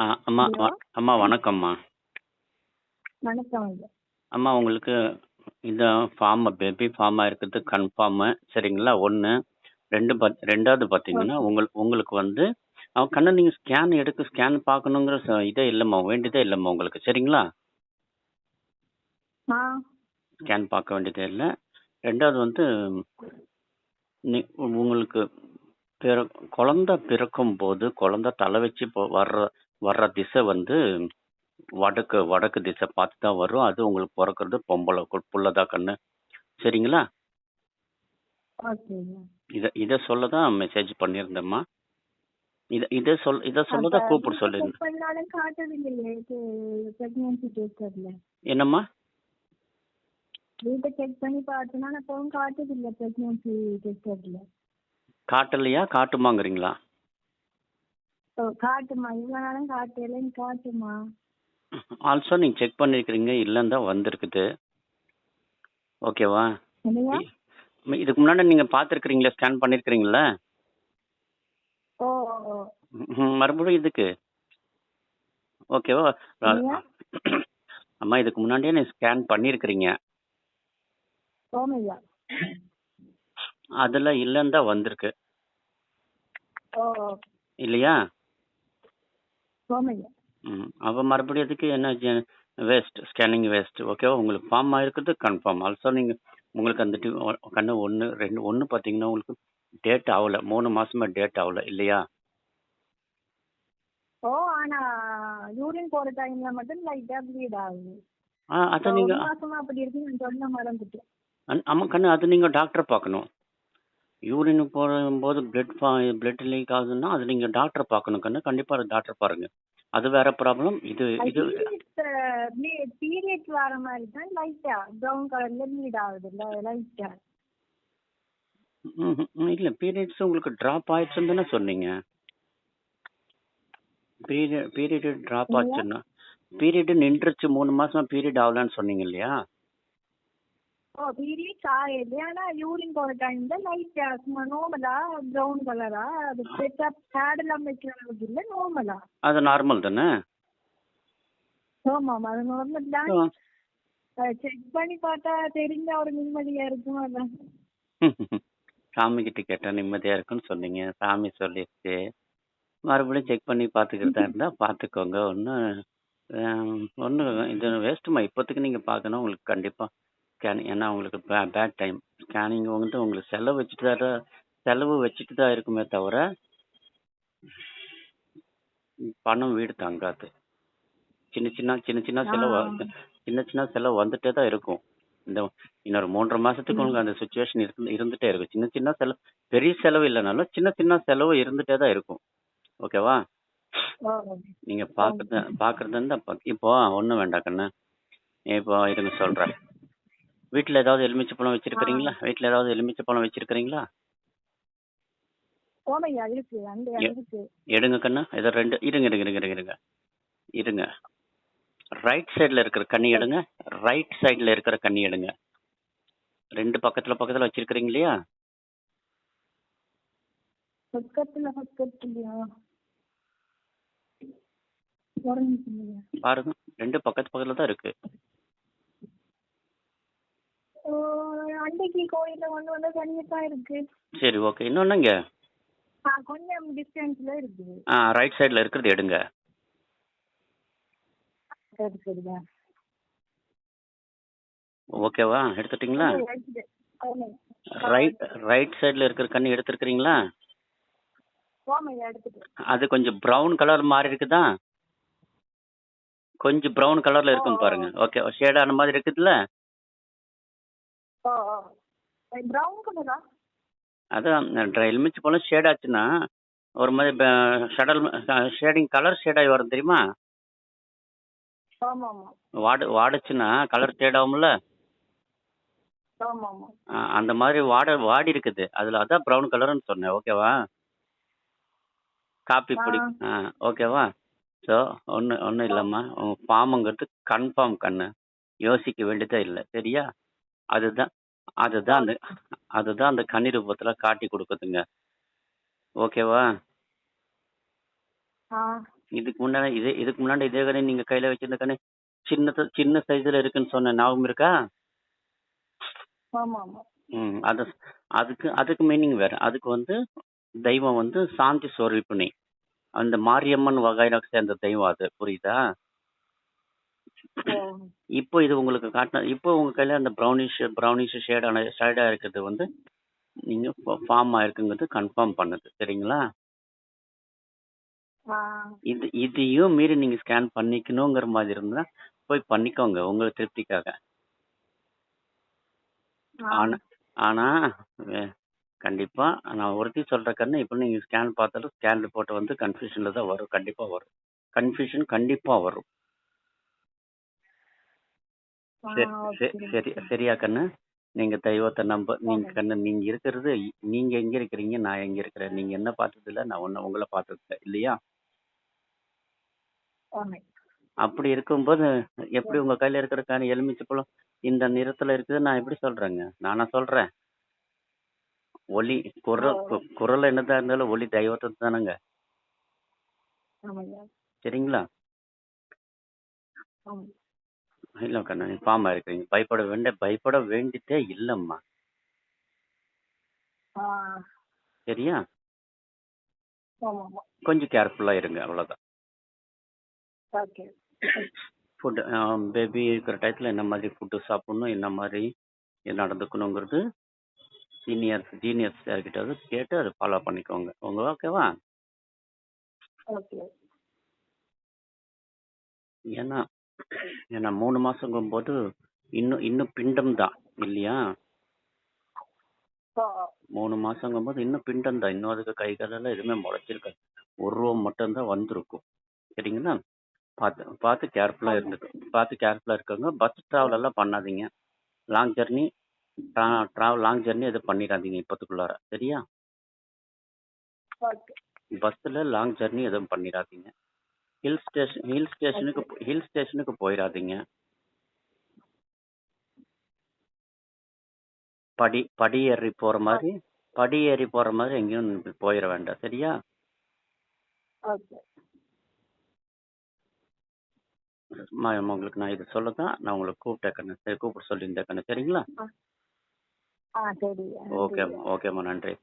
அம்மா ஹலோ. அம்மா வணக்கம்மா. வணக்கம் ஐயா. அம்மா உங்களுக்கு இந்த பேபி ஃபார்மாக இருக்கிறது கன்ஃபார்மு சரிங்களா? ஒன்று. ரெண்டாவது பார்த்தீங்கன்னா ஓகே. உங்களுக்கு வந்து கண்ணை நீங்கள் ஸ்கேன் பார்க்கணுங்கிற இதே இல்லைம்மா, வேண்டியதே இல்லைம்மா உங்களுக்கு சரிங்களா? ஆ ஸ்கேன் பார்க்க வேண்டியதே இல்லை. ரெண்டாவது வந்து உங்களுக்கு பிற குழந்தை பிறக்கும்போது குழந்தை தலை வச்சு வர்ற வர்ற திசை வந்து வடக்கு வடக்கு திசை பார்த்து தான் வரும். அது உங்களுக்கு பிறக்கிறது பொம்பளை புள்ளதான் கண்ணு சரிங்களா? ஓகே ஐயா. இதை சொல்ல தான் மெசேஜ் பண்ணியிருந்தேம்மா. இதை சொல்ல அப்ப தான் கூப்பிட வீட்டை செக் சொல்லியிருந்தேன். பண்ணாலும் காட்டுது இல்லையே இது பிரெக்னன்சி டெஸ்டர்ல. என்னம்மா? வீட்டை செக் பண்ணி பார்த்தோம்னா அப்பவும் காட்டுது இல்லை பிரெக்னன்சி டெஸ்டர்ல. காட்டலையா காட்டுமாங்கிறீங்களா? காட்டுமா, இவ்வளோ நாளும் காட்டலைன்னு காட்டுமா. ஆல்சோ நீங்கள் செக் பண்ணியிருக்கிறீங்க, இல்லைன்னு தான் வந்திருக்குது. ஓகேவா? இல்லையா? இதுக்கு முன்னாடி நீங்கள் பார்த்துருக்குறீங்களா, ஸ்கேன் பண்ணியிருக்கிறீங்களா? ஓ ஓ. மறுபடியும் இதுக்கு ஓகேவா? இல்லையா? அம்மா இதுக்கு முன்னாடியே நீ ஸ்கேன் பண்ணியிருக்கிறீங்க, ஓமையா. அதில் இல்லைன்னு தான் வந்திருக்கு ஓ இல்லையா? ஓமையா. அப்போ மறுபடியும் இதுக்கு என்ன வேஸ்ட், ஸ்கேனிங் வேஸ்ட். ஓகேவா? உங்களுக்கு ஃபார்ம் ஆகிருக்குது கன்ஃபார்ம். ஆல்சோ நீங்கள் உங்களுக்கு அந்த கண்ணு 1 2 1 பார்த்தீங்கன்னா உங்களுக்கு டேட் ஆகலை, 3 மாசமா டேட் ஆகலை இல்லையா? ஓ, ஆனா யூரின் போற டைம்ல மட்டும் லைட்டா ப்ளீட் ஆகுது. அதை ஒரு நீங்கள் மாசமா அப்படி இருக்கு, நான் சொல்ல மறந்துட்டேன். ஆமாம் கண்ணு, அது நீங்கள் டாக்டரை பார்க்கணும். யூரின் போகும்போது பிளட் லீக் ஆகுதுன்னா அது நீங்கள் டாக்டரை பார்க்கணும் கண்ணு. கண்டிப்பாக அது டாக்டர் பாருங்கள். அது வேற ப்ராப்ளம். இது பீரியட் வர மாதிரி தான் லைட்டா பிரவுன் கலர்ல ப்ளீட் ஆகுது லைட்டா. இல்லை, பீரியட்ஸ் உங்களுக்கு ட்ராப் ஆயிடுச்சுன்னு தானே சொன்னீங்க. பீரியட் ட்ராப் ஆச்சுன்னா பீரியட் நின்றுச்சு, 3 மாசமா பீரியட் ஆகலன்னு சொன்னீங்க இல்லையா? ஓ, பீரியட்ஸ் ஆகுது, ஆனா யூரின் போற டைம்ல லைட்டா சும்மா நார்மலா பிரவுன் கலரா, அது பெட்டா பேட் எல்லாம் வைக்கிற அளவுக்கு இல்ல, நார்மலா. அது நார்மல் தானே? ஆமாம், அது நார்மல் தான். செக் பண்ணி பார்த்தா தெரிஞ்ச ஒரு நிம்மதியா இருக்கும். அதான் சாமி கிட்ட கேட்டா நிம்மதியா இருக்குன்னு சொன்னீங்க, சாமி சொல்லிடுச்சு. மறுபடியும் செக் பண்ணி பார்த்துக்கிறதா இருந்தால் பார்த்துக்கோங்க. ஒன்றும் இது வேஸ்ட்டுமா. இப்போதைக்கு நீங்கள் பார்க்கணும், உங்களுக்கு கண்டிப்பாக ஸ்கேனிங். ஏன்னா உங்களுக்கு பேட் டைம். ஸ்கேனிங் வந்துட்டு உங்களுக்கு செலவு வச்சுட்டு தான் இருக்குமே தவிர பணம் வீடு தாங்காது. சின்ன சின்ன செலவு வந்துட்டே தான் இருக்கும். இன்னொரு 3.5 மாசத்துக்கு உங்களுக்கு அந்த சுச்சுவேஷன் இருந்துட்டே இருக்கும். சின்ன செலவு, பெரிய செலவு இல்லைனாலும் சின்ன செலவு இருந்துட்டே தான் இருக்கும். ஓகேவா? நீங்க பாக்குறது இருந்தா இப்போ ஒண்ணும் வேண்டாம் கண்ணு. இப்போ இருங்க சொல்றேன். வீட்டுல ஏதாவது எலுமிச்சை பழம் வச்சிருக்கிறீங்களா? வீட்டுல ஏதாவது எலுமிச்சை பழம் வச்சிருக்கிறீங்களா? எடுங்க கண்ணு. ஏதோ 2 இருங்க. ரைட் சைடுல இருக்கிற கண்ணி எடுங்க. ரைட் சைடுல இருக்கிற கண்ணி எடுங்க. 2 பக்கத்துல வச்சிருக்கிறீங்க இல்லையா? பாருங்க, 2 பக்கத்துல தான் இருக்கு. அன்னைக்கு கோயில்ல வந்து தனியா இருக்கு. சரி, ஓகே. இன்னொன்னுங்க, கொஞ்சம் டிஸ்டன்ஸ்ல இருக்கு. ரைட் சைடுல இருக்கிறது எடுங்க. ஓகேவா? எடுத்துட்டீங்களா? ரைட் சைடுல இருக்கிற கண்ணி எடுத்துருக்கீங்களா? அது கொஞ்சம் பிரவுன் கலர் மாறி இருக்குதா? கொஞ்சம் பிரவுன் கலர்ல இருக்கும் பாருங்க. ஓகே, ஷேடான மாதிரி இருக்குதுல்ல? அதான் எலுமிச்சை பழம் ஷேட் ஆச்சுன்னா ஒரு மாதிரி ஷேடிங் கலர் ஷேடாகி வரும் தெரியுமா? வாடுச்சுன்னா கலர் ஷேட் ஆகும்ல, அந்த மாதிரி வாடி இருக்குது. அதுல அதான் பிரவுன் கலர்னு சொன்னேன். ஓகேவா? காப்பி பொடி. ஓகேவா? ஸோ ஒன்றும் இல்லைம்மா, உங்க ஃபார்முங்கிறது கன்ஃபார்ம் கண்ணு. யோசிக்க வேண்டியதே இல்லை, சரியா? அதுதான் அந்த கன்னி ரூபத்துல காட்டி கொடுக்குதுங்க. ஓகேவா? இதுக்கு முன்னாடி இதே கண்ணு நீங்க கையில வச்சிருந்த கண்ணு சின்ன சைஸ்ல இருக்குன்னு சொன்ன ஞாபகம் இருக்கா? ஆமா ஆமா. அது அதுக்கு மீனிங் வேற. அதுக்கு வந்து தெய்வம் வந்து சாந்தி சொரூபிணி. அந்த மாரியம்மன் வகையில சேர்ந்த தெய்வம் அது. புரியுதா? ஓ. இப்போ இது உங்களுக்கு இப்போ உங்க கையில அந்த ப்ரௌனிஷ் ஷேடா இருக்கிறது வந்து நீங்க ஃபார்ம் ஆயிருக்குங்கிறது கன்ஃபார்ம் பண்ணுது. சரிங்களா? இதையும் மீறி நீங்க ஸ்கேன் பண்ணிக்கணுங்கிற மாதிரி இருந்தா போய் பண்ணிக்கோங்க உங்க திருப்திக்காக. ஆனா கண்டிப்பா நான் ஒருத்தி சொல்ற கண்ணு இப்போ நீங்க ஸ்கேன் பார்த்தாலும் ஸ்கேன் ரிப்போர்ட் வந்து கன்ஃபியூஷன்ல தான் வரும். கண்டிப்பா வரும். கன்ஃபியூஷன் கண்டிப்பா வரும். சரியா கண்ணு? நீங்க தெய்வத்தை நீங்க கண்ணு நீங்க இருக்கிறது, நீங்க எங்க இருக்கிறீங்க, நான் எங்க இருக்கிறேன். நீங்க என்ன பார்த்தது இல்ல, நான் உங்களை பார்த்தது இல்லை இல்லையா? அப்படி இருக்கும்போது எப்படி உங்க கையில இருக்கிற எலுமிச்சப்பழம் இந்த நிறத்துல இருக்குது நான் எப்படி சொல்றேங்க? நானா சொல்றேன்? ஒளி குரல் என்னதான் இருந்தாலும் ஒளி தெய்வத்தை தானங்க. சரிங்களா? இல்ல கண்ணா, நீ பாமா இருக்கிறீங்க. பயப்பட வேண்டிட்டே இல்லம்மா. சரியா? கொஞ்சம் கேர்ஃபுல்லா இருங்க, அவ்வளவுதான். ஃபுட் பேபி இருக்கிற டயத்துல என்ன மாதிரி ஃபுட்டு சாப்பிடணும், என்ன மாதிரி நடந்துக்கணுங்கிறது ஜீனியர்ஸ் யார்கிட்ட கேட்டு அதை ஃபாலோ பண்ணிக்கோங்க. ஓகேவா? ஏன்னா 3 மாசங்கும் போது இன்னும் பிண்டம் தான் இல்லையா? 3 மாசங்கும் போது இன்னும் பிண்டம் தான். இன்னும் அதுக்கு கை காலெல்லாம் எதுவுமே முளைச்சிருக்காது. ஒரு ரூபம் மட்டும்தான் வந்திருக்கும். சரிங்களா? பார்த்து கேர்ஃபுல்லா இருக்கோங்க. பஸ் டிராவல் எல்லாம் பண்ணாதீங்க. லாங் ஜர்னி எதுவும் பண்ணிடாதீங்க இப்போத்துக்குள்ளார. சரியா? பஸ்ல லாங் ஜர்னி எதுவும் பண்ணிடாதீங்க. ஹில் ஸ்டேஷனுக்கு போயிடாதீங்க. படி ஏறி போற மாதிரி எங்கேயும் போயிட வேண்டாம். சரியா? உங்களுக்கு நான் இது சொல்லதான் நான் உங்களுக்கு கூப்பிட்டேன். கூப்பிட சொல்லியிருந்தேன் கண்ணு. சரிங்களா? ஓகேம்மா, நன்றி.